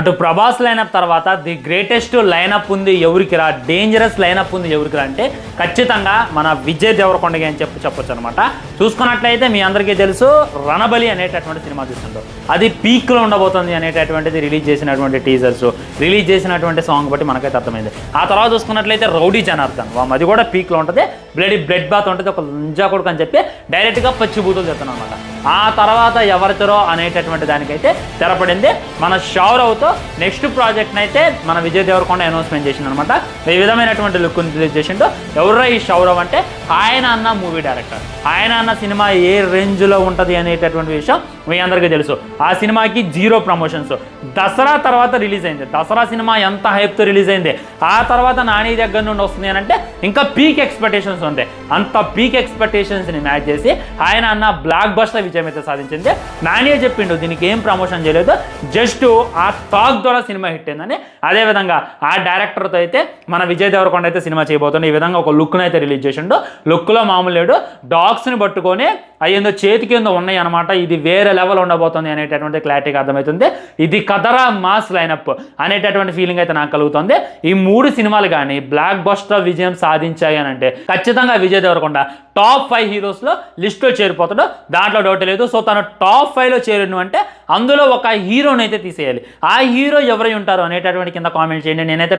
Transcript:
అటు ప్రభాస్ లైనప్ తర్వాత the greatest lineup ఉంది ఎవరికి రా, డేంజరస్ లైనప్ ఉంది ఎవరికి రా అంటే ఖచ్చితంగా మన విజయ్ దేవరకొండ అని చెప్పొచ్చు అనమాట. చూసుకున్నట్లయితే మీ అందరికీ తెలుసు రణబలి అనేటటువంటి సినిమా చూస్తుంటాం, అది పీక్లో ఉండబోతుంది అనేటటువంటిది రిలీజ్ చేసినటువంటి టీజర్స్, రిలీజ్ చేసినటువంటి సాంగ్ బట్టి మనకైతే అర్థమైంది. ఆ తర్వాత చూసుకున్నట్లయితే రౌడీ జనార్దన్ అది కూడా పీక్లో ఉంటుంది, బ్లడ్ బాత్ ఉంటుంది, ఒక లుంజా కొడుకు అని చెప్పి డైరెక్ట్గా పచ్చిబూతులు చెప్తాను అనమాట. ఆ తర్వాత ఎవరితరో అనేటటువంటి దానికైతే తెరపడింది. మన షౌరవ్తో నెక్స్ట్ ప్రాజెక్ట్ని అయితే మన విజయ్ దేవరకొండ అనౌన్స్మెంట్ చేసింది అనమాట. ఈ విధమైనటువంటి లుక్ని రిలీజ్ చేసిండు. ఎవరో ఈ షౌరవ్ అంటే ఆయన అన్న మూవీ డైరెక్టర్, ఆయన అన్న సినిమా ఏ రేంజ్లో ఉంటుంది అనేటటువంటి విషయం మీ అందరికీ తెలుసు. ఆ సినిమాకి 0 ప్రమోషన్స్, దసరా తర్వాత రిలీజ్ అయింది. దసరా సినిమా ఎంత హైప్తో రిలీజ్ అయింది, ఆ తర్వాత నాని దగ్గర నుండి వస్తుంది అని అంటే ఇంకా పీక్ ఎక్స్పెక్టేషన్స్ ఉంది. అంత పీక్ ఎక్స్పెక్టేషన్స్ని మ్యాచ్ చేసి ఆయన అన్న బ్లాక్ బస్టర్ విజయం అయితే సాధించింది. నాని చెప్పిండు దీనికి ఏం ప్రమోషన్ చేయలేదు, జస్ట్ ఆ టాక్ ద్వారా సినిమా హిట్ అయిందని. అదేవిధంగా ఆ డైరెక్టర్తో అయితే మన విజయ్ దేవరకొండ అయితే సినిమా చేయబోతుంది. ఈ విధంగా ఒక లుక్ను అయితే రిలీజ్ చేసిండు. లుక్లో మామూలు లేడు, డాగ్స్ని పట్టుకొని అయ్యేందో చేతికి ఏందో ఉన్నాయి అనమాట. ఇది వేరే లెవెల్ ఉండబోతుంది అనేటటువంటి క్లారిటీగా అర్థమవుతుంది. ఇది కదరా మాస్ లైనప్ అనేటటువంటి ఫీలింగ్ అయితే నాకు కలుగుతుంది. ఈ 3 సినిమాలు కానీ బ్లాక్ బస్టర్ విజయం సాధించాయి అని అంటే ఖచ్చితంగా విజయ్ దేవరకొండ టాప్ 5 హీరోస్లో లిస్ట్లో చేరిపోతాడు, దాంట్లో డౌట్ లేదు. సో తను టాప్ 5లో చేరిను అంటే అందులో ఒక హీరోని అయితే తీసేయాలి. ఆ హీరో ఎవరై ఉంటారు అనేటటువంటి కింద కామెంట్ చేయండి. నేనైతే